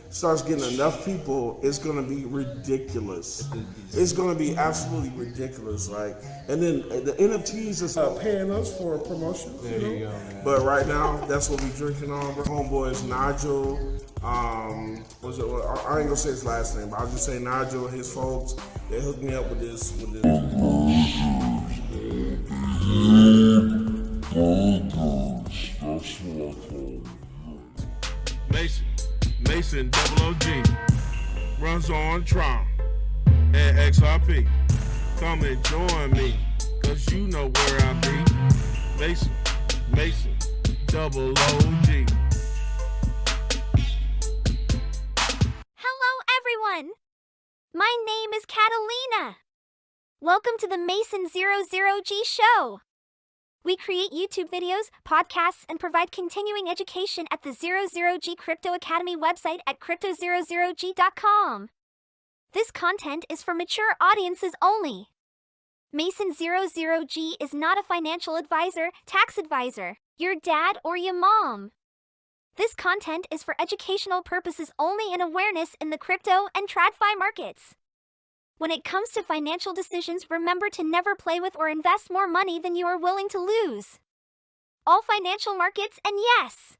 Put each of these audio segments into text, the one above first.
starts getting enough people, it's gonna be ridiculous. It's gonna be absolutely ridiculous. Like, and then the NFTs is paying us for promotions. There you go, man. But right now, that's what we drinking on. Homeboys Nigel. Was it? I ain't gonna say his last name, but I'll just say Nigel. His folks, they hooked me up with this. Mason00g runs on Tron and XRP. Come and join me, cause you know where I be. Mason00g. Hello, everyone. My name is Catalina. Welcome to the Mason00g show. We create YouTube videos, podcasts, and provide continuing education at the 00g Crypto Academy website at crypto00g.com. This content is for mature audiences only. Mason00g is not a financial advisor, tax advisor, your dad, or your mom. This content is for educational purposes only and awareness in the crypto and TradFi markets. When it comes to financial decisions, remember to never play with or invest more money than you are willing to lose. All financial markets, and yes,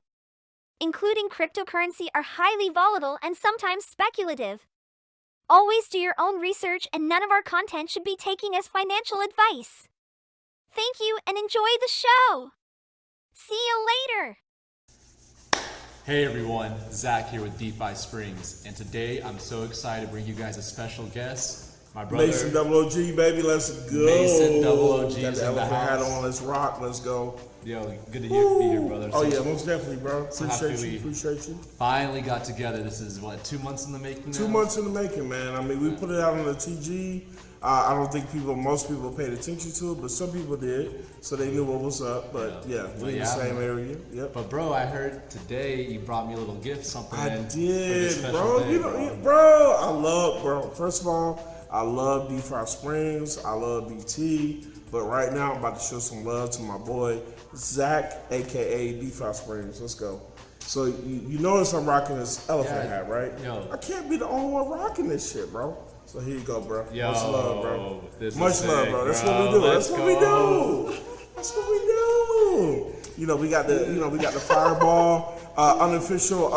including cryptocurrency, are highly volatile and sometimes speculative. Always do your own research, and none of our content should be taken as financial advice. Thank you and enjoy the show. See you later. Hey everyone, Zach here with DefiSprings, and today I'm so excited to bring you guys a special guest, my brother Mason00g, baby, let's go. Mason00g got is the in the elephant hat house. on, let's rock, let's go. Yo, good to be here, brother. Oh yeah, most definitely, bro. So Appreciate you. Finally got together. This is what, 2 months in the making now? 2 months in the making, man. I mean, we put it out on the TG. I don't think most people paid attention to it, but some people did, so they knew what was up. But yeah, we're in the same area. Yep. But bro, I heard today you brought me a little gift, something. I in did, for this bro. special day, Bro, I love, First of all, I love DefiSprings. I love BT. But right now, I'm about to show some love to my boy Zach, aka DefiSprings. Let's go. So you notice I'm rocking this elephant hat, right? Yo. I can't be the only one rocking this shit, bro. So here you go, bro. Yo, much love, bro. This much is love, sick, bro. That's bro. what we do. Let's That's what we go. do. That's what we do. You know, we got the Fireball unofficial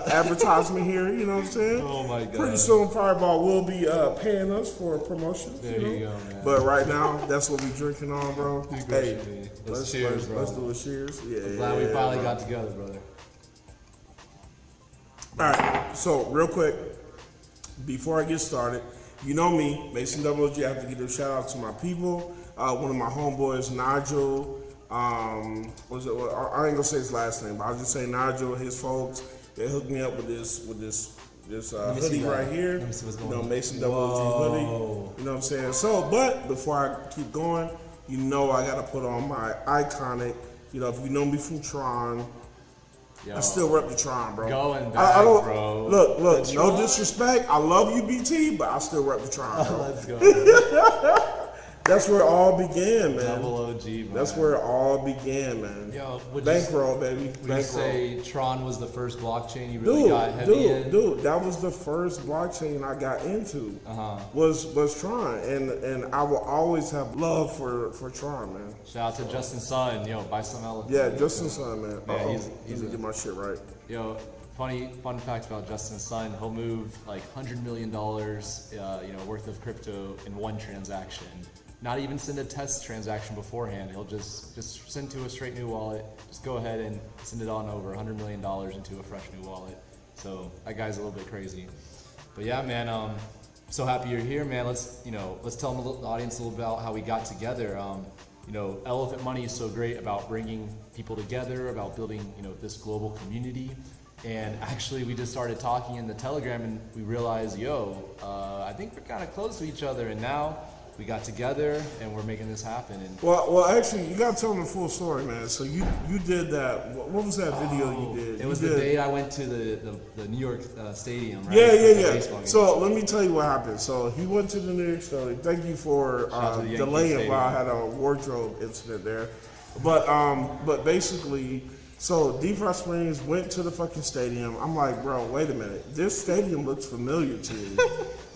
advertisement here. You know what I'm saying? Oh my god. Pretty soon, Fireball will be paying us for promotions. There you go, man. But right now, that's what we drinking on, bro. Hey, let's cheers, bro. Let's do a cheers. Yeah. Glad we finally bro. got together, brother. All right. So real quick, before I get started, you know me, Mason00g. I have to give a shout out to my people. One of my homeboys, Nigel. I ain't gonna say his last name, but I'll just say Nigel. His folks, they hooked me up with this hoodie right here. Let me see what's You going know, on. Mason00g Whoa. hoodie. You know what I'm saying? So, but before I keep going, you know I gotta put on my iconic. You know, if you know me from Tron. Yo. I still rep the Tron, bro. Going back, I don't, bro. Look, The no Tron? disrespect. I love you, BT, but I still rep the Tron, bro. Let's go. That's where it all began, man. Double OG, man. That's where it all began, man. Yo, Bankroll, baby. Would you Bankroll. say Tron was the first blockchain you really got heavy in? Dude, that was the first blockchain I got into. Was Tron, and I will always have love for Tron, man. Shout out to Justin Sun, yo, buy some elephant. Yeah, Justin Sun, man. Yeah, He's gonna get my shit right. Yo, fun fact about Justin Sun, he'll move like $100 million, worth of crypto in one transaction. Not even send a test transaction beforehand. He'll just send to a straight new wallet. Just go ahead and send it on over $100 million into a fresh new wallet. So that guy's a little bit crazy. But yeah, man, so happy you're here, man. Let's tell the audience a little about how we got together. Elephant Money is so great about bringing people together, about building, this global community. And actually, we just started talking in the Telegram, and we realized, I think we're kind of close to each other. And now we got together, and we're making this happen. And well, actually, you gotta tell them the full story, man. So you did that. What was that video you did? It was the day I went to the New York Stadium, right? Yeah. So let me tell you what happened. So he went to the New York Stadium. Thank you for delaying while I had a wardrobe incident there. But basically, So DefiSprings went to the fucking stadium. I'm like, bro, wait a minute. This stadium looks familiar to me.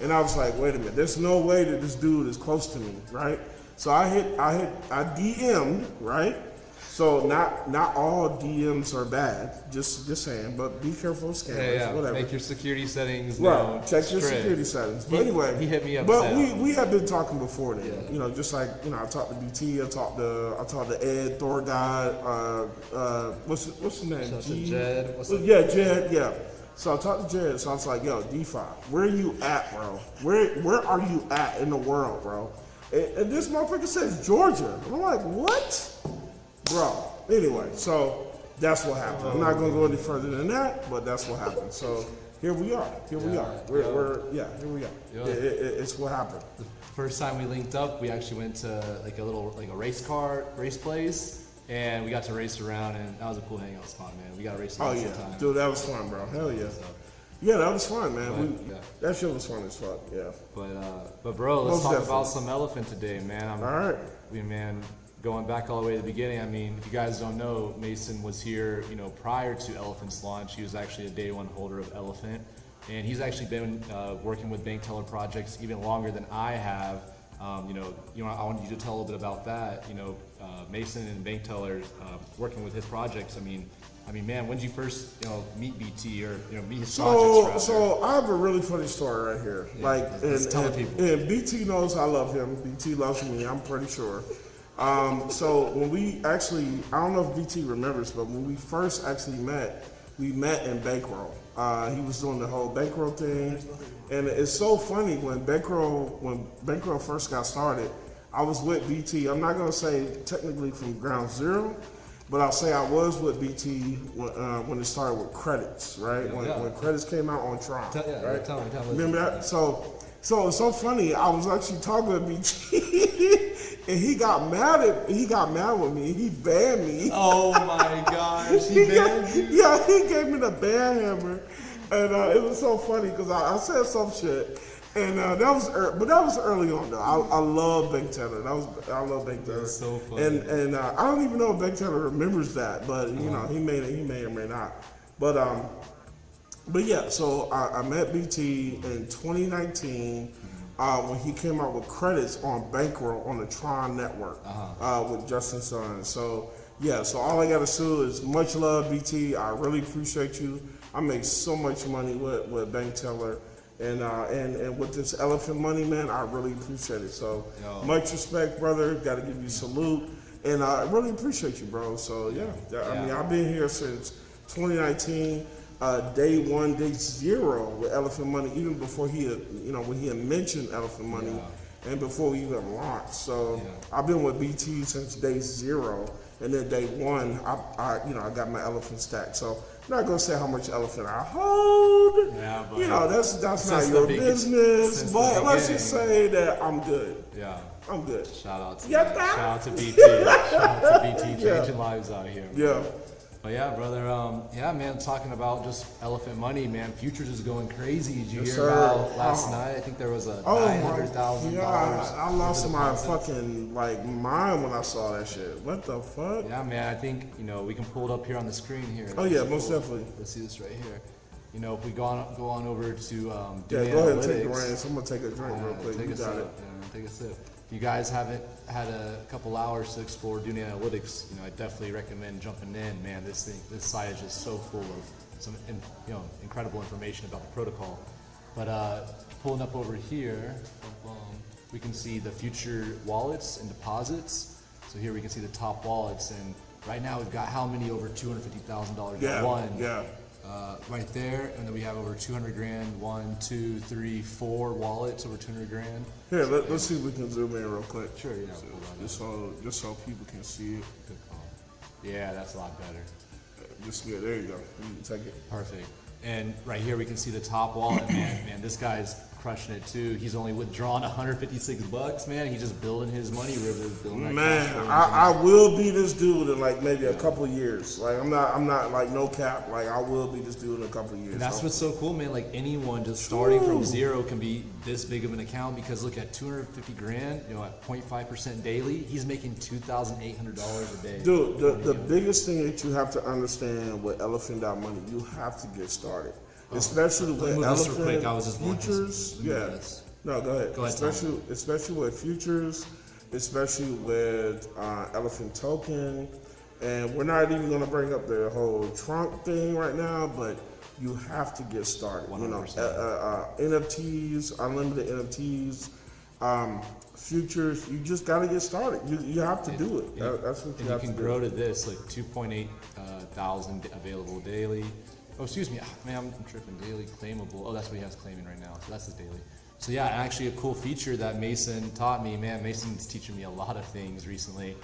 And I was like, wait a minute. There's no way that this dude is close to me, right? So I DM'd, right? So not all DMs are bad. Just saying, but be careful of scammers, whatever. Make your security settings. Right. Check your straight. security settings. But anyway, he hit me up. But we have been talking before then. Yeah. You know, just like I talked to BT. I talked to Ed, Thor God. What's his name? Shout out to Jed. What's up? Yeah, Jed. Yeah. So I talked to Jed. So I was like, yo, DeFi, where are you at, bro? Where are you at in the world, bro? And this motherfucker says Georgia. And I'm like, what? Bro, anyway, so that's what happened. I'm not gonna go any further than that, but that's what happened. So here we are. Here we are. Here we are. Yeah. It's what happened. The first time we linked up, we actually went to like a race place, and we got to race around, and that was a cool hangout spot, man. We got to race around sometime. Dude, that was fun, bro. Hell yeah. Yeah, that was fun, man. That shit was fun as fuck. Yeah. But bro, let's talk about some elephant today, man. All right. Going back all the way to the beginning, I mean, if you guys don't know, Mason was here, prior to Elephant's launch. He was actually a day one holder of Elephant, and he's actually been working with bank teller projects even longer than I have. I want you to tell a little bit about that. Mason and bank tellers working with his projects. I mean, man, when did you first, meet BT or meet his projects? So I have a really funny story right here. And BT knows I love him. BT loves me. I'm pretty sure. So when we actually, I don't know if BT remembers, but when we first actually met, we met in Bankroll. He was doing the whole Bankroll thing, and it's so funny when Bankroll first got started. I was with BT. I'm not gonna say technically from ground zero, but I'll say I was with BT when it started with credits, right? When credits came out on Tron, right? Tell me. Remember that? So it's so funny. I was actually talking with BT. And he got mad with me. He banned me. Oh my gosh, he banned you? Yeah, he gave me the ban hammer, and it was so funny because I said some shit, and that was early on though. I love Bank Teller. I love Bank Teller. That's so funny. And I don't even know if Bank Teller remembers that, but he may or may not. But yeah, so I met BT in 2019. When he came out with credits on Bankroll on the Tron network with Justin Sun. So all I gotta say is much love, BT. I really appreciate you. I make so much money with Bank Teller, and with this elephant money, man, I really appreciate it. So much respect, brother. Got to give you a salute, and I really appreciate you, bro. So I mean, I've been here since 2019. Day one, day zero with Elephant Money, even before he had, when he had mentioned Elephant Money, and before we even launched. So I've been with BT since day zero, and then day one, I got my elephant stack. So I'm not gonna say how much elephant I hold. Yeah, but that's not your business. But let's just say that I'm good. Yeah, I'm good. Shout out to BT. Shout out to BT, changing lives out here. Yeah. But yeah, brother, man, talking about just elephant money, man, futures is going crazy. Did you hear about last night? I think there was a $900,000. I lost my fucking mind when I saw that shit. What the fuck? Yeah, man, I think, we can pull it up here on the screen here. Oh yeah, most definitely. Let's see this right here. If we go on over to go ahead and take the reins. I'm gonna take a drink real quick. You got it. Take a sip. If you guys haven't had a couple hours to explore Dune Analytics, I definitely recommend jumping in. Man, this site is just so full of some incredible information about the protocol. But pulling up over here, we can see the future wallets and deposits. So here we can see the top wallets, and right now we've got how many over $250,000? One. Right there, and then we have over 200 grand. 1, 2, 3, 4 wallets over 200 grand. Here, let's see if we can zoom in real quick. Sure, just so people can see it. Good call. Yeah, that's a lot better. There you go. You can take it. Perfect. And right here we can see the top wallet. Man, this guy's crushing it too. He's only withdrawn $156, man. He's just building his money river, building that Man, cash flow. I will be this dude in like maybe a couple of years. Like I'm not like no cap. Like I will be this dude in a couple of years. And that's what's so cool, man. Like anyone just starting from zero can be this big of an account because look at 250 grand, you know, at 0.5% daily, he's making $2,800 a day. Dude, the biggest thing that you have to understand with elephant.money, you have to get started. Especially with elephant futures. Yeah. No, go ahead. Especially with futures, especially with elephant token. And we're not even going to bring up the whole trunk thing right now, but you have to get started. 100%. You know, NFTs, unlimited NFTs, futures. You just got to get started. You have to do it. That's what you have to do. And you can grow to this like 2.8 thousand available daily. Oh, excuse me, man, I'm tripping. Daily claimable. Oh, that's what he has claiming right now. So that's his daily. So yeah, actually a cool feature that Mason taught me. Man, Mason's teaching me a lot of things recently.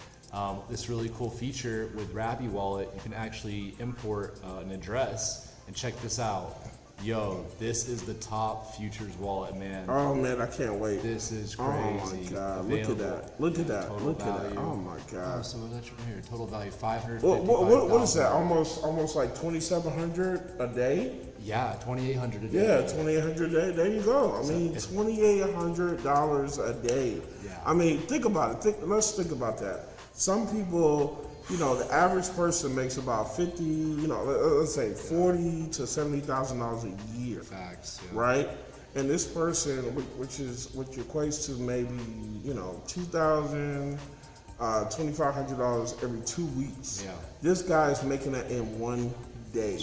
This really cool feature with Rappi Wallet, you can actually import an address. And check this out. Yo, this is the top futures wallet, man. Oh man, I can't wait. This is crazy. Oh my god, look at that. Look at that. Look at that. Oh my god. Oh, so that's right here. Total value 550. What is that? Almost like 2,700 a day? Yeah, 2,800 a day. Yeah, 2,800 a day. There you go. I mean, $2,800 a day. Yeah. I mean, think about it. Let's think about that. Some people, you know, the average person makes about 50, you know, let's say 40 to $70,000 a year. Facts. Yeah. Right? And this person, which equates to maybe, you know, $2,000, $2,500 every 2 weeks. Yeah. This guy is making that in 1 day.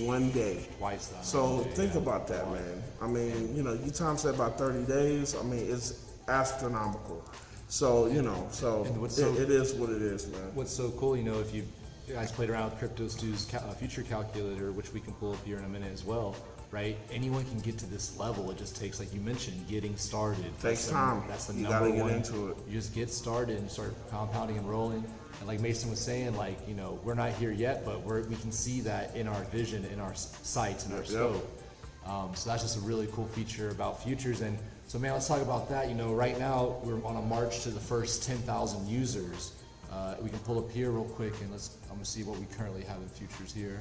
1 day. Twice that. So think about that, man. I mean, you know, you times that by 30 days, I mean, it's astronomical. So, you know, it is what it is, man. What's so cool, you know, if you guys played around with Crypto Stew's future calculator, which we can pull up here in a minute as well, right? Anyone can get to this level. It just takes, like you mentioned, getting started. Takes time. That's the you number gotta one. get into it. You just get started and start compounding and rolling. And like Mason was saying, like, you know, we're not here yet, but we can see that in our vision, in our sights, in our scope. So that's just a really cool feature about futures. And so, man, let's talk about that. You know, right now we're on a march to the first 10,000 users. We can pull up here real quick, and I'm gonna see what we currently have in futures here.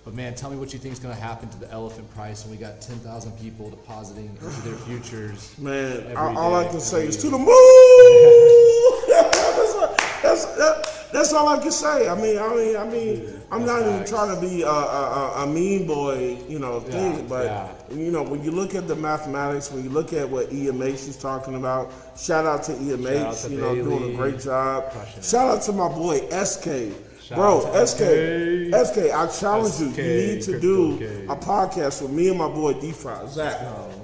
But man, tell me what you think is gonna happen to the elephant price when we got 10,000 people depositing into their futures. Man, all I can say is to the moon. That's all I can say. I mean, I'm not even trying to be a mean boy, you know, thing. But you know, when you look at the mathematics, when you look at what EMH is talking about, shout out to EMH, you know, doing a great job. Shout out to my boy SK. Bro, SK, I challenge you. You need to do a podcast with me and my boy DeFi, Zach.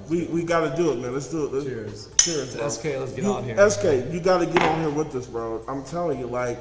We got to do it, man. Let's do it. Cheers, bro. SK, let's get on here. SK, you got to get on here with us, bro. I'm telling you, like,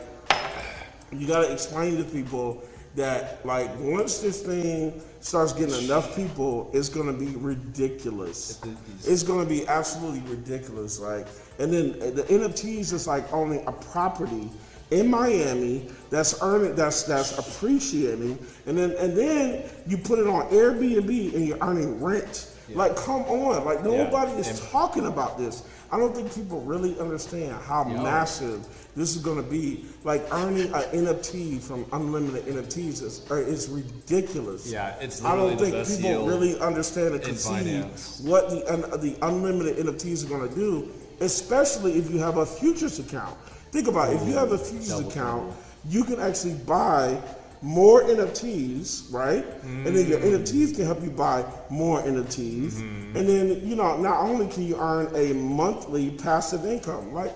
you got to explain to people that, like, once this thing starts getting enough people, it's going to be ridiculous. It's going to be absolutely ridiculous. Like, and then the NFTs is like owning a property in Miami that's earning, that's appreciating, and then you put it on Airbnb and you're earning rent. Yeah. Like, come on, like nobody is talking about this. I don't think people really understand how massive this is going to be. Like, earning an NFT from unlimited NFTs is ridiculous. Yeah, it's I don't think the best people really understand and conceive what the unlimited NFTs are going to do, especially if you have a futures account. Think about it. If you have a futures account, you can actually buy more NFTs, right? And then your NFTs can help you buy more NFTs. And then, you know, not only can you earn a monthly passive income, like,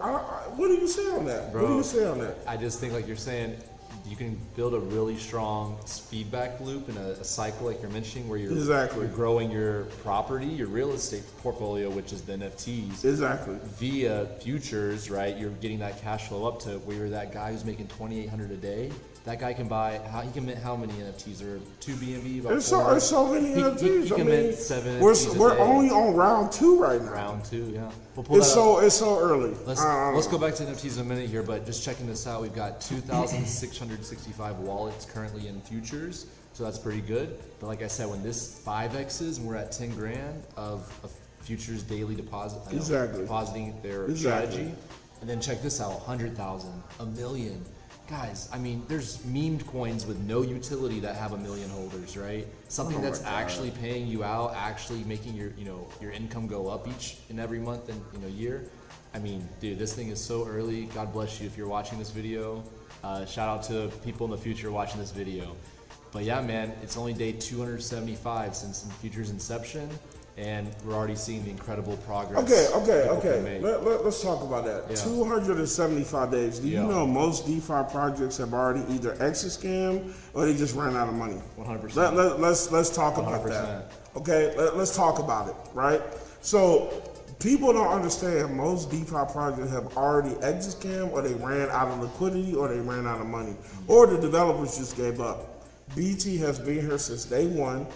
what do you say on that? Bro, what do you say on that? I just think, like you're saying, you can build a really strong feedback loop and a cycle, like you're mentioning, where you're growing your property, your real estate portfolio, which is the NFTs. Exactly. Via futures, right? You're getting that cash flow up to where you're that guy who's making $2,800 a day. That guy can buy, he can mint how many NFTs? Or 2 BNB? There's so many NFTs. He can mint 7 NFTs. We're only on round 2 right now. Round 2, yeah. It's so early. Let's go back to NFTs in a minute here, but just checking this out, we've got 2,665 wallets currently in futures, so that's pretty good. But like I said, when this 5X's and we're at 10 grand of futures daily deposit, Exactly. depositing their strategy. And then check this out, 100,000, a million. Guys, I mean, there's memed coins with no utility that have 1 million holders, right? Something that's actually paying you out, actually making your, your income go up each and every month and, year. I mean, dude, this thing is so early. God bless you if you're watching this video. Shout out to people in the future watching this video. But yeah, man, it's only day 275 since Future's inception, and we're already seeing the incredible progress. Okay. Let's talk about that. Yeah. 275 days. Do you know most DeFi projects have already either exit scammed or they just ran out of money? 100%. Let's talk about 100%. that. Okay, let's talk about it, right? So people don't understand most DeFi projects have already exit scammed, or they ran out of liquidity, or they ran out of money, or the developers just gave up. BT has been here since day one.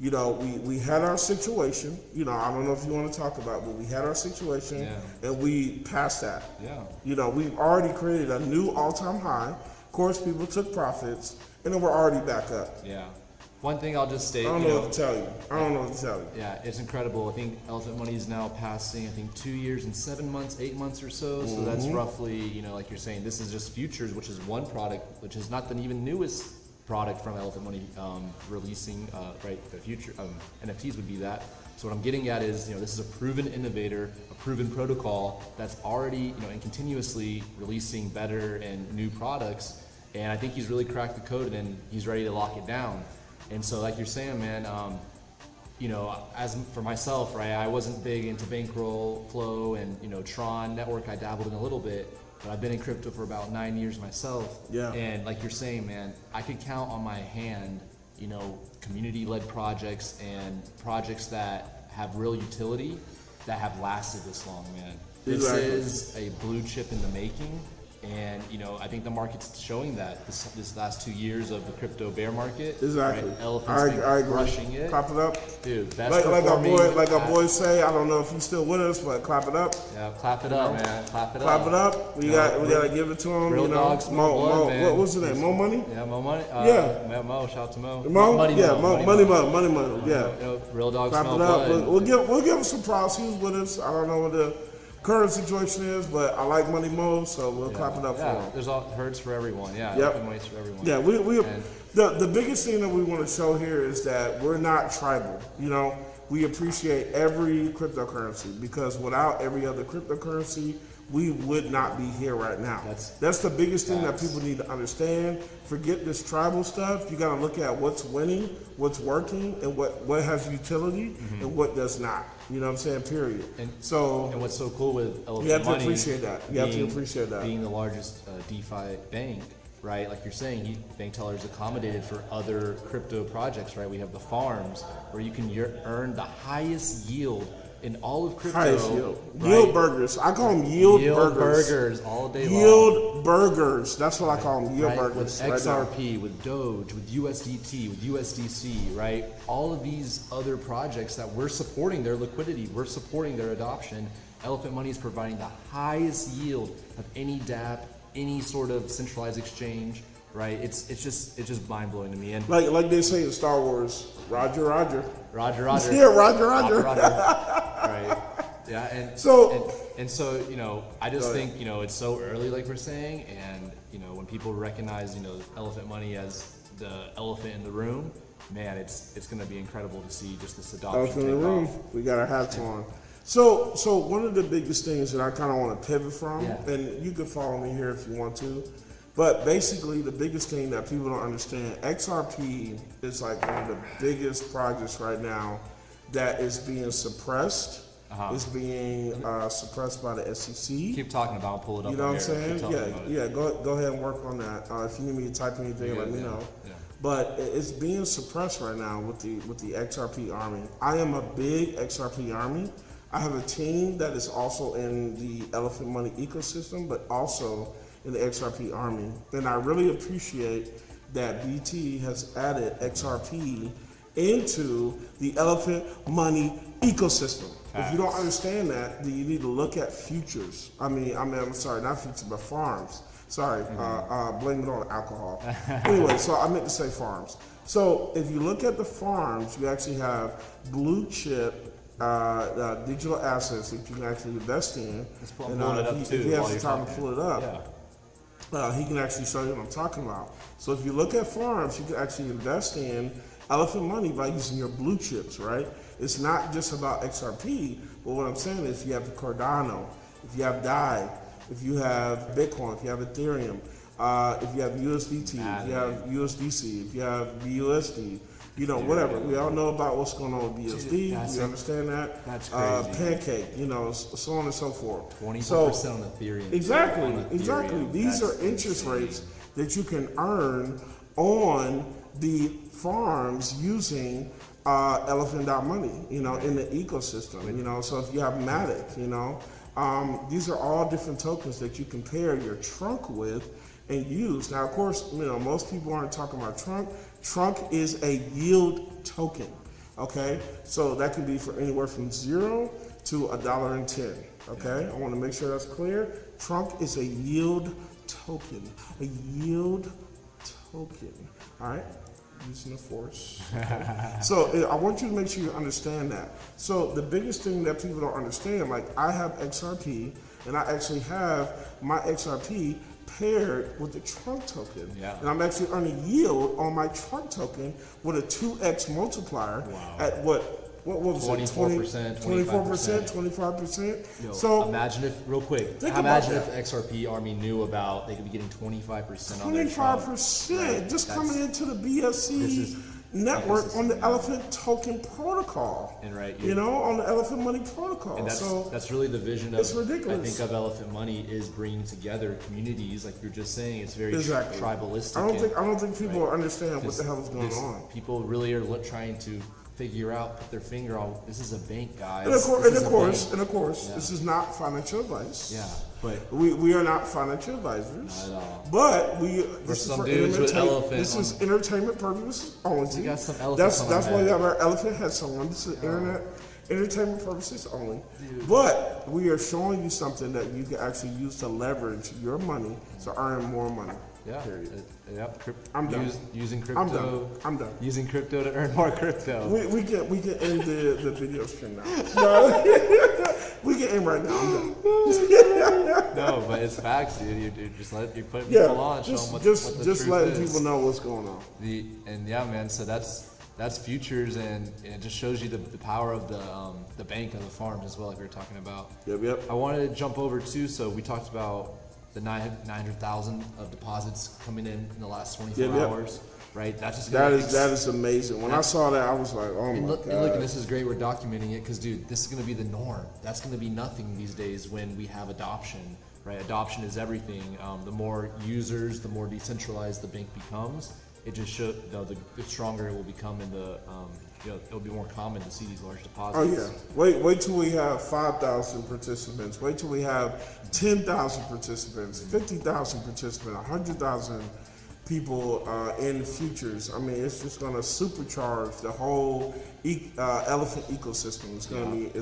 We had our situation. I don't know if you want to talk about it, but we had our situation, and we passed that. Yeah. We've already created a new all-time high. Of course, people took profits, and then we're already back up. Yeah. One thing I'll just state. I don't know what to tell you. Yeah, it's incredible. I think Elephant Money is now passing, 2 years and 7 months, 8 months or so. So that's roughly, like you're saying, this is just futures, which is one product, which is not the even newest product from Elephant Money releasing, right? The future NFTs would be that. So what I'm getting at is, this is a proven innovator, a proven protocol that's already, and continuously releasing better and new products. And I think he's really cracked the code, and he's ready to lock it down. And so, like you're saying, man, as for myself, right, I wasn't big into bankroll flow and Tron network. I dabbled in a little bit. But I've been in crypto for about 9 years myself. Yeah. And like you're saying, man, I could count on my hand, community-led projects and projects that have real utility that have lasted this long, man. This is a blue chip in the making. And, I think the market's showing that this last 2 years of the crypto bear market. Exactly. Right? Elephant's been crushing it. Clap it up. Dude, best like our boys say, I don't know if he's still with us, but clap it up. Yeah, clap it up, man. Clap it up. Clap it up. We gotta give it to him. Real dogs, Mo, man. What's his name? Mo Money? Yeah, Mo Money. Mo. Shout out to Mo. Money Mo. Yeah. Real dogs. Clap it up. We'll give him some props. He was with us. I don't know what the current situation is, but I like Money Mo, so we'll clap it up for him. There's herds for everyone. Yeah, money's for everyone. Yeah, the biggest thing that we want to show here is that we're not tribal. We appreciate every cryptocurrency, because without every other cryptocurrency, we would not be here right now. That's the biggest thing that people need to understand. Forget this tribal stuff. You got to look at what's winning, what's working, and what has utility and what does not. You know what I'm saying? Period. And what's so cool with Elephant Money, you have to appreciate that. Being the largest DeFi bank, right? Like you're saying, bank tellers accommodated for other crypto projects, right? We have the farms where you can earn the highest yield in all of crypto. Highest yield. Right? Yield burgers. I call them yield burgers. Burgers all day long. Yield burgers. That's what I call them. Yield burgers. With XRP, with Doge, with USDT, with USDC, right? All of these other projects that we're supporting their liquidity, we're supporting their adoption. Elephant Money is providing the highest yield of any dApp, any sort of centralized exchange, right? It's just mind blowing to me. And like they say in Star Wars, Roger. Yeah, Roger. Right. Yeah, and so I just think it's so early, like we're saying, and when people recognize Elephant Money as the elephant in the room, man, it's going to be incredible to see just this adoption. Elephant in the room. We got our hats on. So one of the biggest things that I kind of want to pivot from, and you can follow me here if you want to, but basically the biggest thing that people don't understand, XRP is like one of the biggest projects right now that is being suppressed. It's being suppressed by the SEC. Keep talking about it. I'll pull it up. You know what I'm saying? Yeah. Go ahead and work on that. If you need me to type anything, let me know. Yeah. But it's being suppressed right now with the XRP army. I am a big XRP army. I have a team that is also in the Elephant Money ecosystem, but also in the XRP army. And I really appreciate that BT has added XRP into the Elephant Money ecosystem. If you don't understand that, then you need to look at futures. I'm sorry, not futures, but farms. Sorry, blame it on alcohol. Anyway, so I meant to say farms. So if you look at the farms, you actually have blue chip digital assets that you can actually invest in. I'm pulling it up if too he while has you're the time to talking. pull it up, Yeah. he can actually show you what I'm talking about. So if you look at farms, you can actually invest in elephant money by using your blue chips, right? It's not just about XRP, but what I'm saying is if you have the Cardano, if you have DAI, if you have Bitcoin, if you have Ethereum, if you have USDT, if you have USDC, if you have BUSD, you know, whatever. We all know about what's going on with BSD. We understand that. That's crazy. Pancake, you know, so on and so forth. 24% on Ethereum. Exactly. These are interest rates that you can earn on the farms using elephant.money, you know, in the ecosystem, you know. So if you have Matic, you know, these are all different tokens that you can pair your trunk with and use. Now, of course, you know, most people aren't talking about trunk. Trunk is a yield token, okay? So that can be for anywhere from 0 to $1.10, okay? I want to make sure that's clear. Trunk is a yield token, all right? Using the force. Okay. So I want you to make sure you understand that. So the biggest thing that people don't understand, like I have XRP, and I actually have my XRP paired with the trunk token. Yeah. And I'm actually earning yield on my trunk token with a 2x multiplier at what was 24%, 24%, 25%. Yo, So imagine if, real quick, imagine if XRP Army knew about they could be getting 25% on their trunk. 25% just coming into the BSC network on the Elephant Token Protocol. And you know, on the Elephant Money Protocol. And that's really the vision of, it's ridiculous. I think, of Elephant Money is bringing together communities, like you're just saying. It's very tribalistic. I don't think people understand what the hell is going on. People really are trying to figure out, put their finger on, this is a bank, guys. And of course, this is not financial advice. Yeah, but we are not financial advisors. Not at all. But We're some dudes with elephant. This is entertainment purposes only. We got some elephants on That's our why we head. have our elephant heads on. This is entertainment purposes only. Dude. But we are showing you something that you can actually use to leverage your money to earn more money. Yeah. Period. Yep. I'm done. Using crypto. I'm done. Using crypto to earn more crypto. We can end the video stream now. No, we can end right now. I'm done. No, but it's facts, dude. You're putting people on, show them what the truth is. Letting people know what's going on. Man. So that's futures, and it just shows you the power of the bank of the farms as well, like we were talking about. Yep. I wanted to jump over too. So we talked about the 900,000 of deposits coming in the last 24 hours, right? That's just that is amazing. When I saw that, I was like, oh my god. And look, and this is great. We're documenting it because, dude, this is going to be the norm. That's going to be nothing these days when we have adoption, right? Adoption is everything. The more users, the more decentralized the bank becomes. It just shows the stronger it will become in the. It'll be more common to see these large deposits. Oh yeah. Wait till we have 5,000 participants. Wait till we have 10,000 participants, 50,000 participants, 100,000 people in futures. I mean, it's just gonna supercharge the whole elephant ecosystem. It's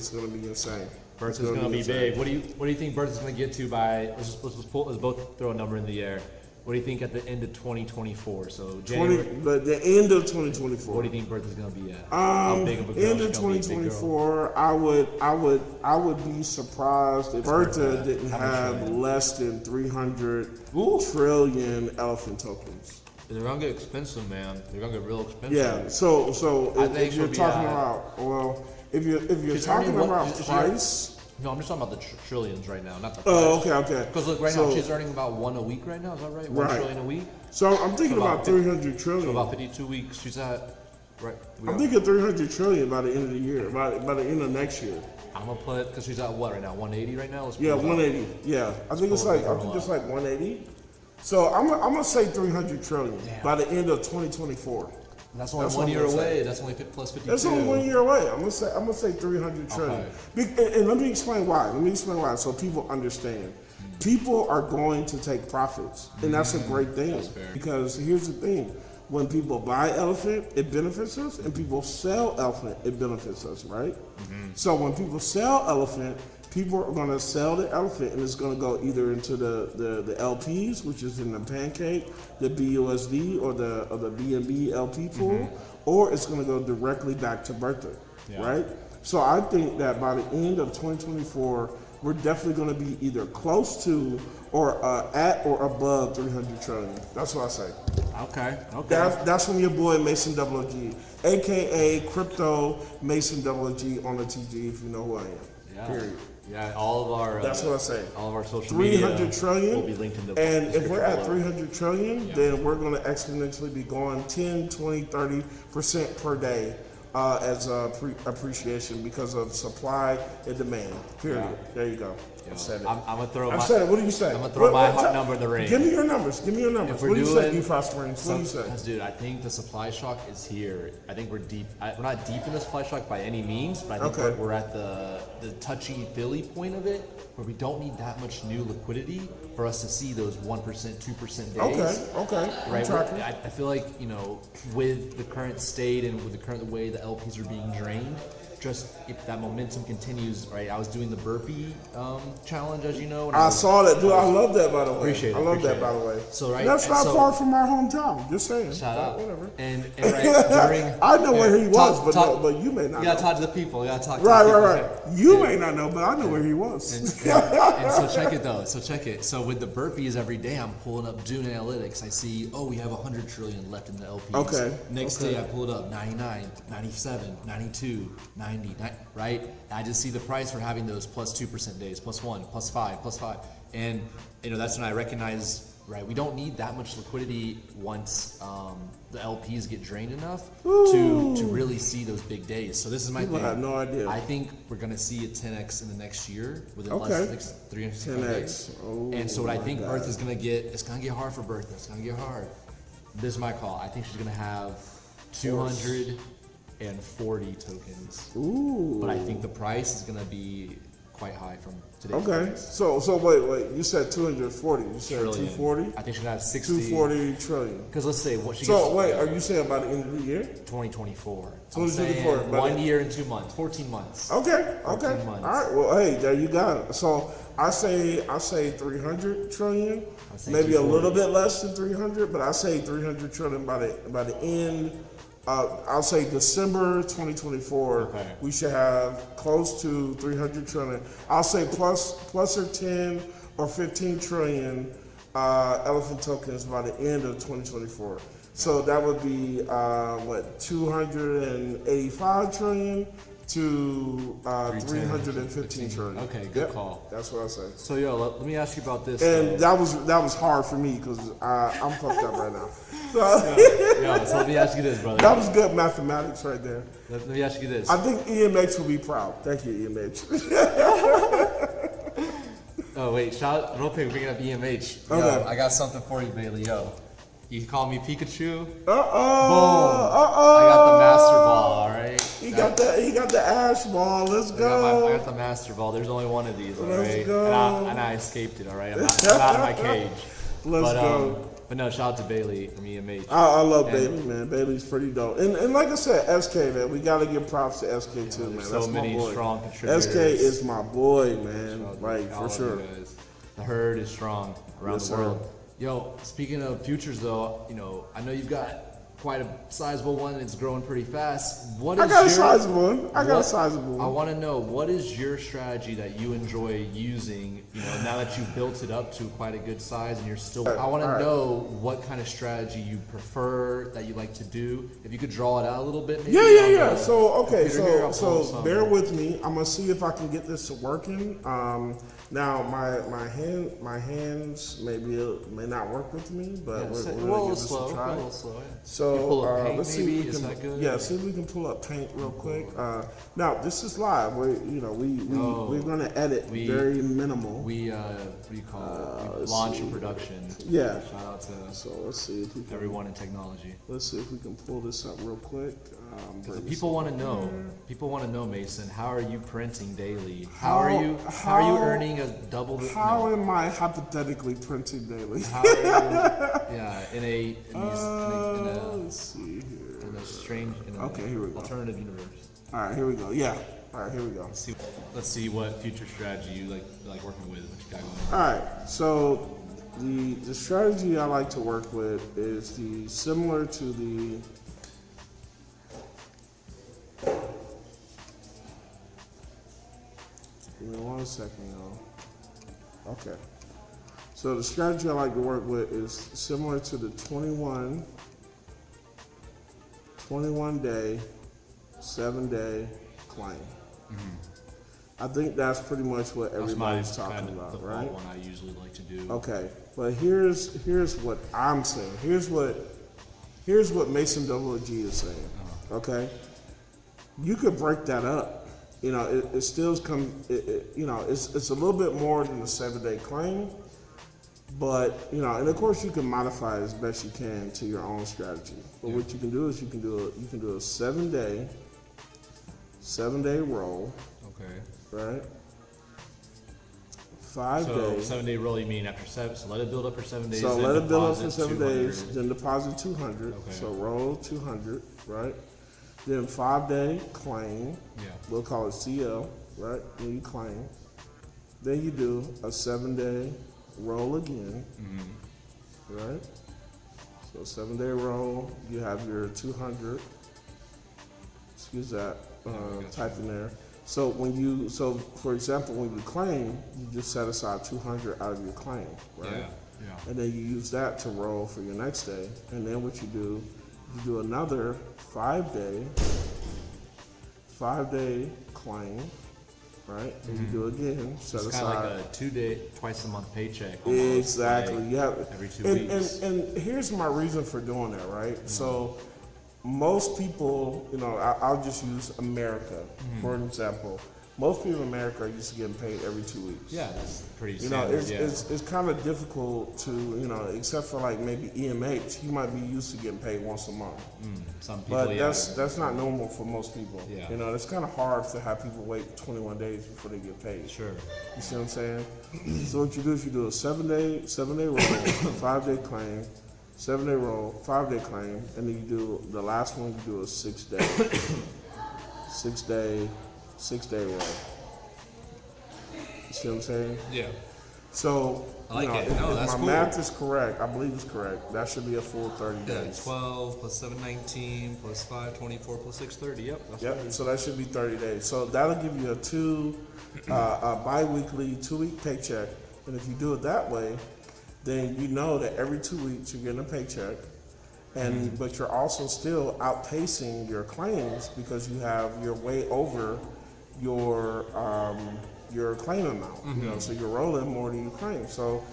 gonna be insane. Birth is gonna be big. What do you think Birth is gonna get to by? Let's both throw a number in the air. What do you think at the end of 2024? So January. The end of 2024. What do you think Birth is going to be at? How big of a girl end of 2024, I would be surprised if Bertha didn't have less than 300 trillion elephant tokens. They're gonna get expensive, man. They're gonna get real expensive. Yeah. So if you're talking about if you're talking about price. No, I'm just talking about the trillions right now, not the price. Oh, okay. Because look, right now she's earning about one a week right now. Is that right? 1 trillion a week. So I'm thinking about 300 trillion. So about 52 weeks, she's at. Right. I'm thinking 300 trillion by the end of the year, by the end of next year. I'm gonna put because she's at what right now? 180 right now. 180. Yeah, I think it's like 180. So I'm gonna say 300 trillion by the end of 2024. That's only 1 year away. That's only plus 52. That's only 1 year away. I'm gonna say 300 trillion. Okay. And let me explain why. So people understand. People are going to take profits, and that's a great thing. That's fair. Because here's the thing: when people buy elephant, it benefits us, and people sell elephant, it benefits us, right? So when people sell elephant, people are going to sell the elephant, and it's going to go either into the LPs, which is in the Pancake, the BUSD, or the BNB LP pool, or it's going to go directly back to Bertha, right? So I think that by the end of 2024, we're definitely going to be either close to or at or above 300 trillion. That's what I say. Okay. That's from your boy Mason00g, aka Crypto Mason00g on the TG. If you know who I am. Yeah. Period. Yeah, all of our. That's what I say. All of our social 300 media trillion. will be linked in the And if description we're at below. 300 trillion, then we're going to exponentially be going 10, 20, 30% per day as appreciation because of supply and demand. Period. Yeah. There you go. I've said it. I'm gonna throw I've my. said it. What do you say? I'm gonna throw my hot number in the ring. Give me your numbers. If we're What do you say, doing DefiSprings? What do you say? Because, dude, I think the supply shock is here. I think we're deep. We're not deep in the supply shock by any means, but I think Okay. we're at the touchy-feely point of it, where we don't need that much new liquidity for us to see those 1%, 2% days. Okay. I'm Right. tracking. I feel like, with the current state and with the current way the LPs are being drained, just if that momentum continues, right? I was doing the burpee challenge, as you know. And I saw that, dude. I love that, by the way. Appreciate it, I love that, appreciate by it. the way. So, right, that's not so- far from our hometown. Just saying. Shout out. Whatever. And right during. I know where he was, talk- but you may not. You gotta know. talk to the people. You gotta talk to Right. the people. You may not know, but I know where he was. And so check it though. So with the burpees every day, I'm pulling up Dune Analytics. I see, we have 100 trillion left in the LPs. Okay. Next day I pull it up, 99, 97, 92, 90, right? I just see the price for having those plus 2% days, plus 1, plus 5, plus 5. And that's when I recognize, right, we don't need that much liquidity once the LPs get drained enough to really see those big days. So this is my People thing. have no idea. I think we're gonna see a 10x in the next year within Okay. less than 365 days. 10x. Oh, And so what I my think God. Bertha is gonna get, it's gonna get hard for Bertha. It's gonna get hard. This is my call. I think she's gonna have 240 tokens. Ooh. But I think the price is gonna be quite high from today's Okay. price. So wait. You said 240. You said Trillion. 240. I think she's gonna have 60. 240 trillion. Because let's say what she So gets. wait, are you saying by the end of the year? 2024. I'm 2024, saying but 1 year and 2 months, 14 months. Okay. 14 months. All right. Well, hey, there you got it. So I say 300 trillion. I'm saying Maybe a 240. little bit less than 300, but I say 300 trillion by the end. I'll say December 2024. Okay. We should have close to 300 trillion. I'll say plus or 10 or 15 trillion elephant tokens by the end of 2024. So that would be 285 trillion to 315 trillion. Okay, good call. That's what I say. So let me ask you about this. And that was hard for me because I'm fucked up right now. So So let me ask you this, brother. that was good mathematics right there. Let me ask you this. I think EMH will be proud. Thank you, EMH. Oh wait, shout real quick, bringing up EMH. Yo, Okay. I got something for you, Bailey. Yo, you call me Pikachu. I I got the master ball. All right. He got the ash ball. Let's I go. got the master ball. There's only one of these. All Let's right. go. And I escaped it. All right. I'm out of my cage. Let's go. But no, shout out to Bailey from EMH. I love Bailey, man. Bailey's pretty dope. And like I said, SK, man, we got to give props to SK too, man. There's That's so my many boy. strong contributors. SK is my boy, man. Shout out Like, to for all sure. of you guys. The herd is strong around Yes, the sir. world. Yo, speaking of futures though, I know you've got quite a sizable one. It's growing pretty fast. What is I got a your, sizable one. I got a what- sizable I one. want to know, what is your strategy that you enjoy using, now that you've built it up to quite a good size and you're still, I want to Alright. know what kind of strategy you prefer, that you like to do. If you could draw it out a little bit, maybe. Yeah. on the So okay, computer here, I'll pull so some. bear with me. I'm gonna see if I can get this working. Now my hands may not work with me, but Yeah, we're so- gonna well, a give little this slow, a try. a little slow. So You pull up paint, let's see maybe? if we Is can. that good? Yeah, see if we can pull up paint real quick. Now this is live. We're we're gonna edit very minimal. We what do you call it? We launch a production. Yeah. Shout out to So let's see if we can. everyone in technology. Let's see if we can pull this up real quick. Bring this People want to know. People want to know, Mason. How are you printing daily? How are you earning a double? How am I hypothetically printing daily? How are you? Yeah, in a Let's see here. strange, Okay, here we go. alternative universe. All right, here we go. Yeah. All right, here we go. Let's see what future strategy you like working with. What you got going on. All right. So the strategy I like to work with is similar to Give me 1 second, y'all. Okay. So the strategy I like to work with is similar to the 21 day, 7-day claim. I think that's pretty much what everybody's talking about, right? One I usually like to do. Okay, but here's what I'm saying. Here's what Mason00g is saying. Okay, you could break that up. You know, it still it's a little bit more than a 7-day claim, but you know, and of course you can modify it as best you can to your own strategy. But what you can do is you can do a 7-day roll. Okay. Right. 5 So days. 7-day roll, you mean after 7? So let it build up for 7 days. So then let it build up for deposit 7 200. days, then deposit 200. Okay. So roll 200, right? Then 5-day claim. Yeah. We'll call it CL, right? Then you claim. Then you do a 7-day roll again, right? So 7-day roll, you have your 200. Excuse that, type in there. So for example, when you claim, you just set aside 200 out of your claim, right? Yeah. And then you use that to roll for your next day. And then what you do another 5-day claim, right? And you do again, set It's aside. kind of like a 2-day, twice a month paycheck. Exactly. Like You have every 2 weeks. And here's my reason for doing that, right? So most people, you know, I'll just use America for an example. Most people in America are used to getting paid every 2 weeks. Yeah, that's pretty You know, standard. it's kind of difficult to, you know, except for like maybe EMH, you might be used to getting paid once a month. Some people, But that's not normal for most people. Yeah. You know, it's kind of hard to have people wait 21 days before they get paid. Sure. You see what I'm saying? So what you do is you do a 7-day roll, 5-day claim, 7-day roll, 5-day claim, and then you do the last one. You do a 6-day, 6-day roll. You see what I'm saying? Yeah. So I like you know, it. No, if that's my cool. math is correct, I believe it's correct. That should be a full 30 Yeah, days. 12 plus 719 plus 524 plus 630. Yep. That's Yep. right. So that should be 30 days. So that'll give you a bi-weekly 2-week paycheck. And if you do it that way, then you know that every 2 weeks you're getting a paycheck, and but you're also still outpacing your claims because you're way over your claim amount. You know, so you're rolling more than you claim. So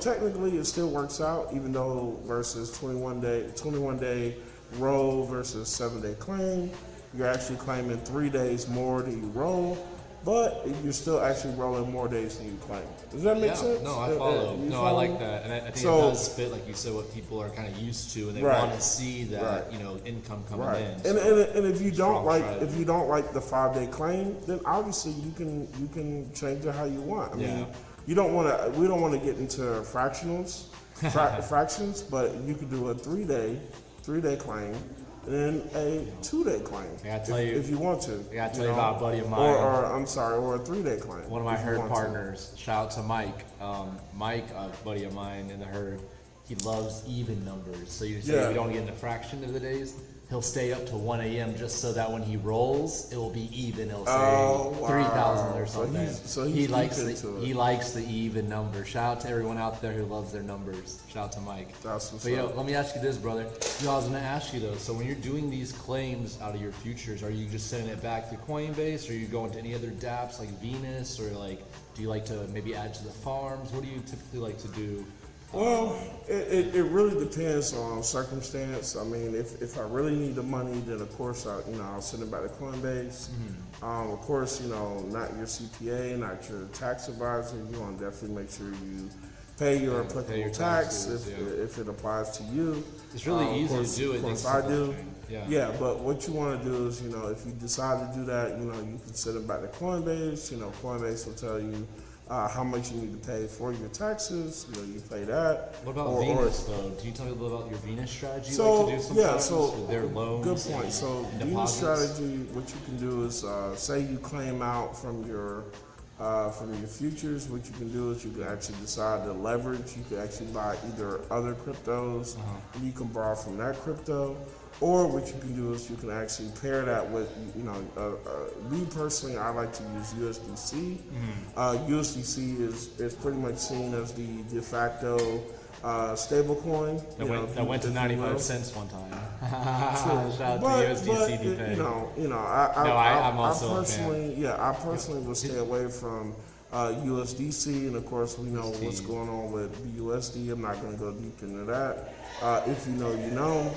technically it still works out, even though versus 21 day roll versus 7-day claim, you're actually claiming 3 days more than you roll. But you're still actually rolling more days than you claim. Does that make sense? No, I follow. I like that, and I think it does fit, like you said, what people are kind of used to, and they want to see that income coming in. And if you don't like the 5-day claim, then obviously you can change it how you want. I mean, we don't want to get into fractions, but you could do a 3-day claim. And then a 2-day claim. If you want to. I gotta tell you about a buddy of mine. Or a 3-day claim. One of my herd partners. Shout out to Mike. Mike, a buddy of mine in the herd, he loves even numbers. So you say if you don't get into fraction of the days, he'll stay up to 1 a.m. just so that when he rolls, it will be even. He'll say 3,000 or something. So he likes the even number. Shout out to everyone out there who loves their numbers. Shout out to Mike. That's what's but up. let me ask you this, brother. I was gonna ask you though. So when you're doing these claims out of your futures, are you just sending it back to Coinbase, or are you going to any other dApps like Venus, or like do you like to maybe add to the farms? What do you typically like to do? Well, it really depends on circumstance. I mean, if I really need the money, then of course I'll send it back to Coinbase. Of course, not your CPA, not your tax advisor. You want to definitely make sure you pay your applicable tax if it applies to you. It's really easy to do it. Of course, I do. Yeah, but what you want to do is, if you decide to do that, you can send it back to Coinbase. Coinbase will tell you how much you need to pay for your taxes. You pay that. What about Venus though? Can you tell me a little about your Venus strategy? You like to do sometimes with their loans. Good point. So Venus strategy, what you can do is say you claim out from your futures. What you can do is you can actually decide to leverage. You can actually buy either other cryptos, and you can borrow from that crypto, Or what you can do is you can actually pair that with, me personally, I like to use USDC. USDC is pretty much seen as the de facto stable coin. That went to 95 cents one time. Shout out But, to USDC DeFi. I'm also a fan. I personally would stay away from USDC, and of course we know what's going on with BUSD. I'm not going to go deep into that. If you know, you know.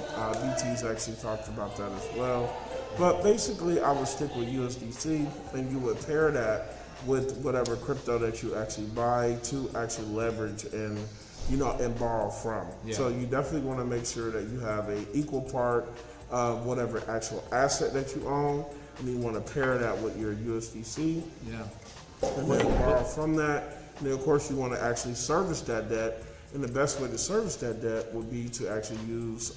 BT's actually talked about that as well. But basically, I would stick with USDC, and you would pair that with whatever crypto that you actually buy to actually leverage and borrow from. Yeah. So you definitely want to make sure that you have a equal part of whatever actual asset that you own, and you want to pair that with your USDC. Yeah. And then borrow from that. And then of course you want to actually service that debt. And the best way to service that debt would be to actually use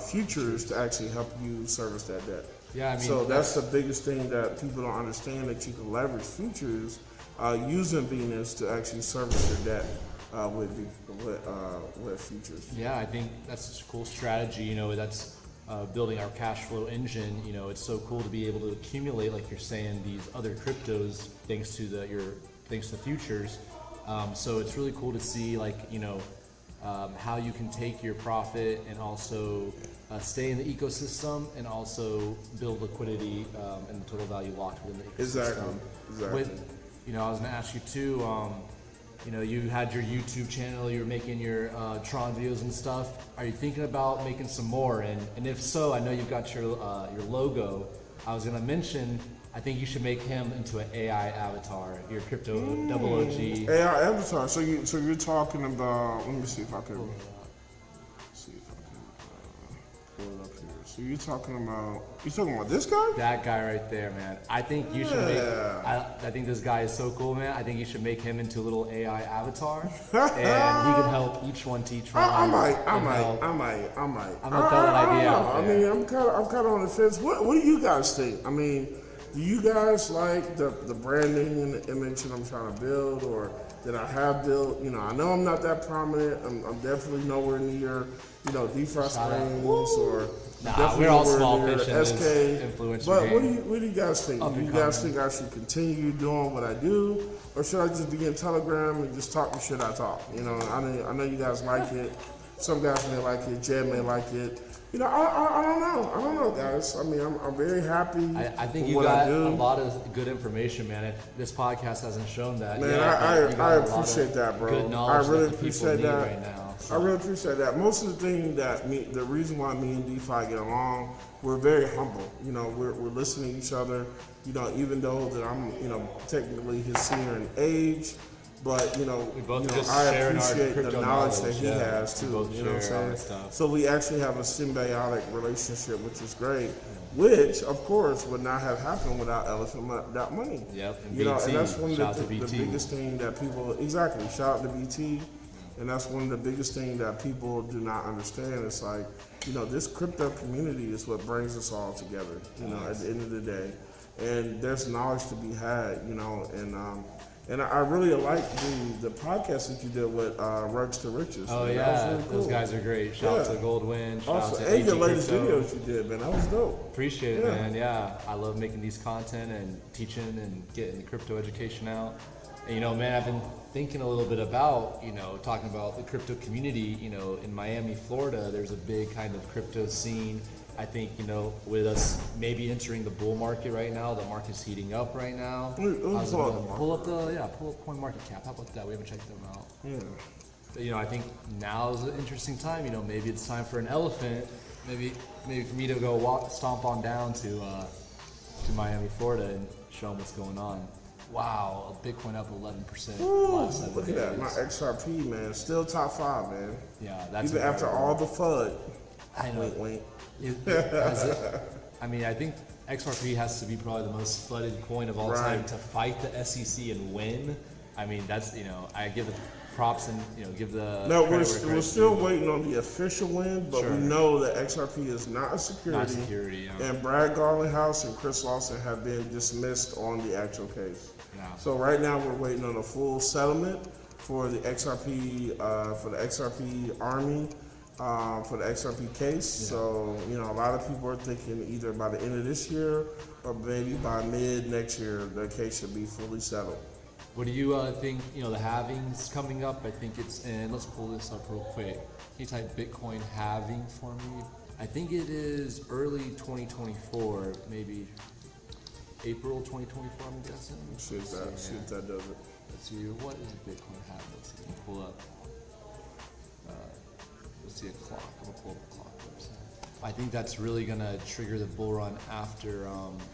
futures to actually help you service that debt. Yeah, I mean, so that's the biggest thing that people don't understand, that you can leverage futures using Venus to actually service your debt with futures. Yeah, I think that's a cool strategy. That's building our cash flow engine. It's so cool to be able to accumulate, like you're saying, these other cryptos thanks to futures. So it's really cool to see, how you can take your profit and also stay in the ecosystem and also build liquidity and the total value locked within the ecosystem. Exactly. I was going to ask you too. You had your YouTube channel, you were making your Tron videos and stuff. Are you thinking about making some more? And if so, I know you've got your logo. I was gonna mention, I think you should make him into an AI avatar, your crypto OG. AI avatar. So you're talking about, let me see if I can pull it up here. So you're talking about this guy? That guy right there, man. I think you should make. I think this guy is so cool, man. I think you should make him into a little AI avatar, and he can help each one teach one. I might. I'm gonna throw that idea out there. I mean, I'm kind of on the fence. What do you guys think? I mean, do you guys like the branding and the image that I'm trying to build, or that I have built? I know I'm not that prominent. I'm definitely nowhere near, DefiSprings or. We're all small fish in this SK. influencer But game. what do you guys think? Do you guys think I should continue doing what I do, or should I just be in Telegram and just talk the shit I talk? I know you guys like it. Some guys may like it. Jed may like it. I don't know, guys. I mean, I'm very happy. I think with you what got I do. a lot of good information, man. If this podcast hasn't shown that, Man, you got I a lot appreciate of that, bro. Good knowledge I really that the people appreciate need that. right now. I really appreciate that. Most of the thing the reason why me and DeFi get along, we're very humble. We're listening to each other. Even though that I'm, technically his senior in age, but we both just I sharing our appreciate the crypto knowledge that he yeah. has too. We both You know what I'm share our saying? stuff. So we actually have a symbiotic relationship, which is great. Which, of course, would not have happened without elephantmoney. Yep, and and BT. that's one Shout of out the to BT. biggest thing that people shout out to BT. And that's one of the biggest things that people do not understand. It's like, this crypto community is what brings us all together, at the end of the day. And there's knowledge to be had, and I really like the podcast that you did with Rugs to Riches. Oh, man. yeah. That was really cool. Those guys are great. Shout out to Goldwyn. Shout out to and AG your latest Crypto. videos you did, man. That was dope. Appreciate it, man. Yeah, I love making these content and teaching and getting the crypto education out. And, man, I've been thinking a little bit about, talking about the crypto community. In Miami, Florida, there's a big kind of crypto scene. I think, with us maybe entering the bull market right now, the market's heating up right now. Pull up Coin Market Cap. How about that? We haven't checked them out. Yeah. But, I think now is an interesting time. Maybe it's time for an elephant. Maybe for me to go stomp on down to Miami, Florida, and show them what's going on. Wow, Bitcoin up 11% last 7 Look days. at that, my XRP, man, still top 5, man. Yeah, that's even after incredible. all the FUD. I know. Wink. I think XRP has to be probably the most flooded coin of all time to fight the SEC and win. I mean, that's I give the props and give the. No, we're still waiting on the official win, but Sure. we know that XRP is not a security. Not security, yeah. And Brad Garlinghouse and Chris Lawson have been dismissed on the actual case. Yeah. So right now we're waiting on a full settlement for the XRP army for the XRP case. So, you know, a lot of people are thinking either by the end of this year or maybe by mid next year, the case should be fully settled. What do you think? You know, the halving's coming up. I think it's, and let's pull this up real quick. Can you type Bitcoin halving for me? I think it is early 2024, maybe April 2024, I'm guessing. See if that does it. Let's see, what is Bitcoin halving? Let's see, pull up. Let's see a clock. I'm gonna pull up a clock website. I think that's really gonna trigger the bull run after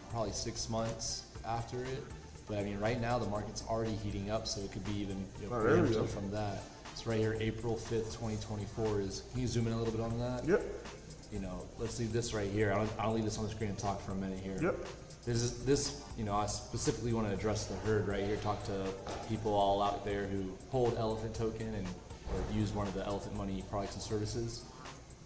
probably 6 months after it. But I mean, right now the market's already heating up, so it could be even preemptive from that. So right here, April 5th, 2024 is. Can you zoom in a little bit on that? Yep. You know, let's leave this right here. I'll leave this on the screen and talk for a minute here. Yep. This, you know, I specifically want to address the herd right here. Talk to people all out there who hold Elephant token and or use one of the Elephant Money products and services.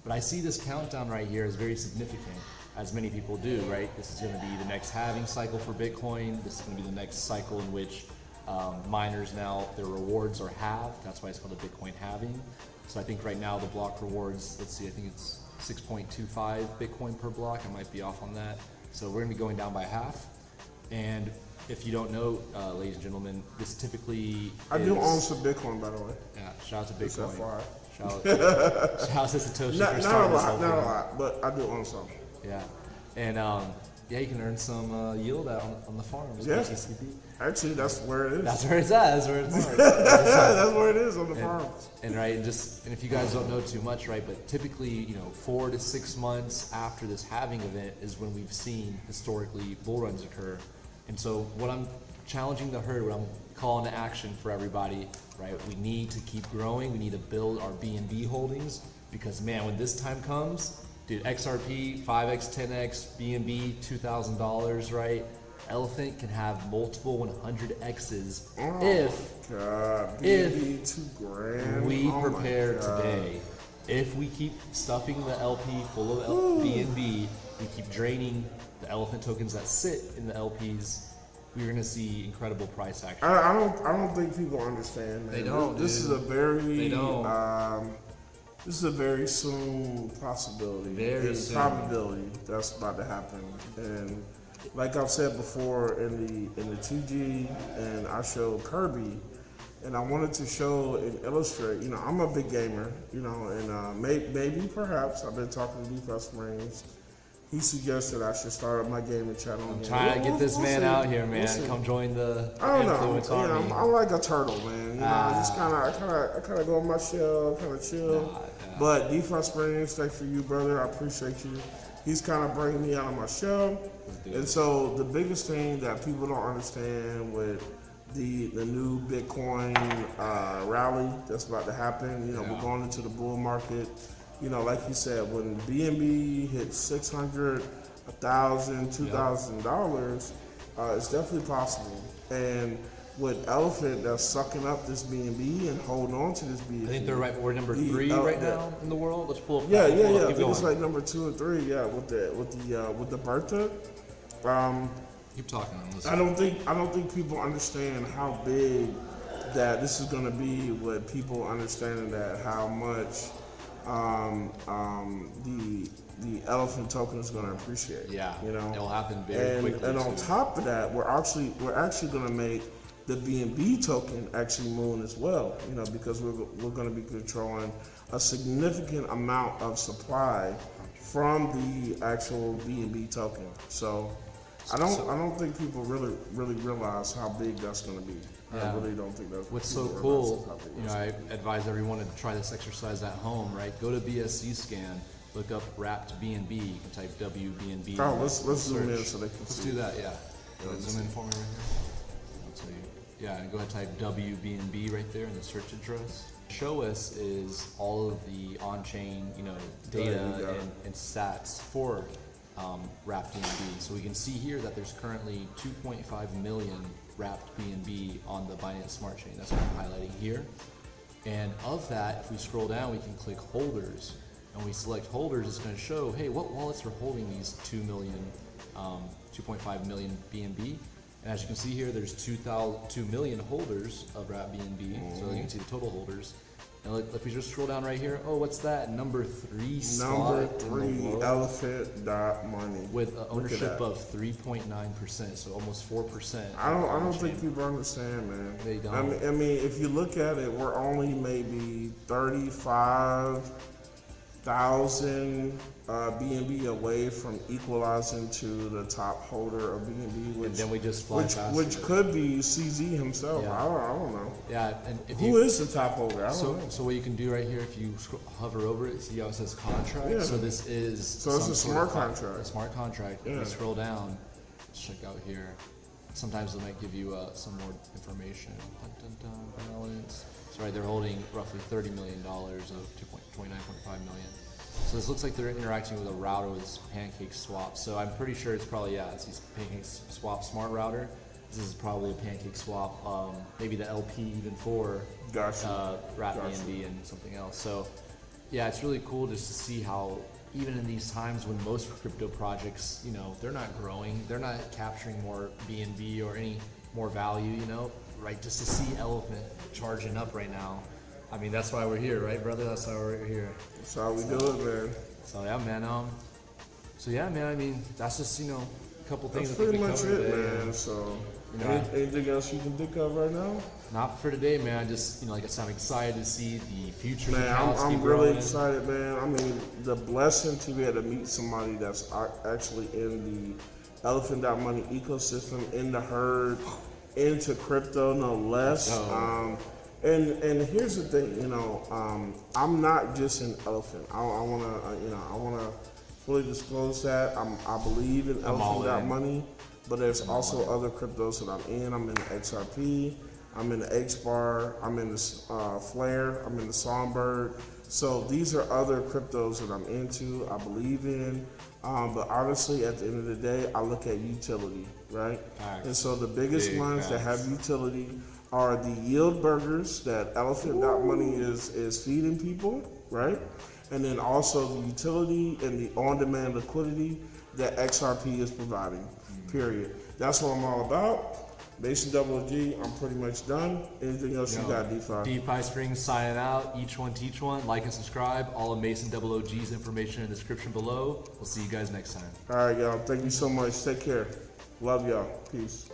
But I see this countdown right here as very significant, as many people do, right? This is going to be the next halving cycle for Bitcoin. This is going to be the next cycle in which miners now, their rewards are halved. That's why it's called a Bitcoin halving. So I think right now the block rewards, let's see, I think it's 6.25 Bitcoin per block. I might be off on that. So we're going to be going down by half. And if you don't know, ladies and gentlemen, this typically I do own some Bitcoin, by the way. Yeah, shout out to Just Bitcoin. FYI. Shout out to Satoshi Not for a starting this lot, whole not a thing. lot, but I do own some. Yeah, and yeah, you can earn some yield out on the farms. Yeah. PCCP. Actually, that's where it is. That's where it's at. That's where it's at. That's where it is on the farms. And right, and if you guys don't know too much, right, but typically, you know, 4 to 6 months after this halving event is when we've seen historically bull runs occur. And so what I'm challenging the herd, what I'm calling to action for everybody, right, we need to keep growing. We need to build our BNB holdings because, man, when this time comes, dude, XRP, 5x, 10x, BNB, $2,000, right? Elephant can have multiple 100x's if BNB, $2,000. we Oh prepare my God. today. If we keep stuffing the LP full of BNB, we keep draining the elephant tokens that sit in the LPs, we're gonna see incredible price action. I don't think people understand, man. They don't, This dude. is a very They don't. this is a very soon possibility. Very It's soon. probability that's about to happen. And like I've said before in the 2G, and I showed Kirby, and I wanted to show and illustrate. You know, I'm a big gamer. You know, and maybe perhaps I've been talking to DefiSprings. He suggested I should start up my gaming channel. I'm again. trying to get this man see. out here, man. We'll see. Come join the I don't know. influence You army. know, I'm like a turtle, man. You know, I just I kind of go in my shell, kind of chill. But DefiSprings, thanks for you, brother. I appreciate you. He's kind of bringing me out of my shell. And so the biggest thing that people don't understand with the new Bitcoin rally that's about to happen, you know, we're going into the bull market. You know, like you said, when BNB hits $600, $1,000, $2,000, it's definitely possible. And with Elephant that's sucking up this BNB and holding on to this BNB. I think we're number 3 right now in the world. Let's pull up. Yeah. Keep I think going. it's like number 2 or 3. Yeah, with the Bertha. Keep talking. I don't think people understand how big that this is going to be. With people understanding that how much the Elephant token is going to appreciate. Yeah, you know, it'll happen very quickly. And on top of that, we're actually going to make the BNB token actually moon as well. You know, because we're going to be controlling a significant amount of supply from the actual BNB token. So I don't think people really realize how big that's going to be. Yeah. I really don't think that's What's so people cool, realize how big you know, I advise everyone to try this exercise at home, right? Go to BSC scan, look up wrapped BNB. You can type WBNB. Oh, let's zoom in so they can Let's see. do that, yeah. Zoom in for me right here. I'll tell you. Yeah, and go ahead and type WBNB right there in the search address. Show us is all of the on-chain, you know, data and stats for wrapped BNB. So we can see here that there's currently 2.5 million wrapped BNB on the Binance Smart Chain. That's what I'm highlighting here. And of that, if we scroll down, we can click holders. And we select holders, it's going to show, hey, what wallets are holding these 2.5 million BNB? And as you can see here, there's 2 million holders of wrapped BNB. So you can see the total holders. And look, if we just scroll down right here, oh, what's that? Number 3 Number spot 3, in the world elephant.money. with ownership that. of 3.9%, so almost 4%. I don't think people understand, man. They don't. I mean, if you look at it, we're only maybe 35,000 BNB away from equalizing to the top holder of BNB, which And then we just fly faster. which could be CZ himself. Yeah. I don't know. Yeah, and if Who is the top holder? I don't know. So what you can do right here, if you hover over it, see how it says contract? Yeah. So this is So it's a some smart sort of contract. A smart contract. If Yeah. you scroll down, let's check out here. Sometimes they might give you some more information. Dun, dun, dun, balance. So right, they're holding roughly $30 million of 29.5 million. So this looks like they're interacting with a router with this Pancake Swap. So I'm pretty sure it's probably, it's these Pancake Swap smart router. This is probably a Pancake Swap, maybe the LP even for Gotcha. Rat Gotcha. BNB and something else. So yeah, it's really cool just to see how even in these times when most crypto projects, they're not growing, they're not capturing more BNB or any more value, right? Just to see Elephant charging up right now. I mean, that's why we're here, right, brother? That's why we're here. That's how we do it, man. So yeah, man. I mean, that's just a couple things. That's I think pretty we much covered it, today. man. So, You know, anything else you can think of right now? Not for today, man. I just, like I said, I'm excited to see the futures Man, accounts I'm keep really growing. excited, man. I mean, the blessing to be able to meet somebody that's actually in the elephant.money ecosystem, in the herd, into crypto, no less. Oh. And here's the thing, I'm not just an elephant. I wanna fully disclose that. I believe in I'm all in. elephant.money, but there's also other cryptos that I'm in. I'm in the XRP. I'm in the XBAR, I'm in the Flare, I'm in the Songbird. So these are other cryptos that I'm into, I believe in. But honestly, at the end of the day, I look at utility, right? Facts. And so the biggest Big ones that facts. have utility are the yield burgers that elephant.money is feeding people, right? And then also the utility and the on-demand liquidity that XRP is providing, period. That's what I'm all about. Mason00g, I'm pretty much done. Anything else you got, DeFi? DefiSprings signing out. Each one teach one. Like and subscribe. All of Mason00g's information in the description below. We'll see you guys next time. All right, y'all. Thank you so much. Take care. Love y'all. Peace.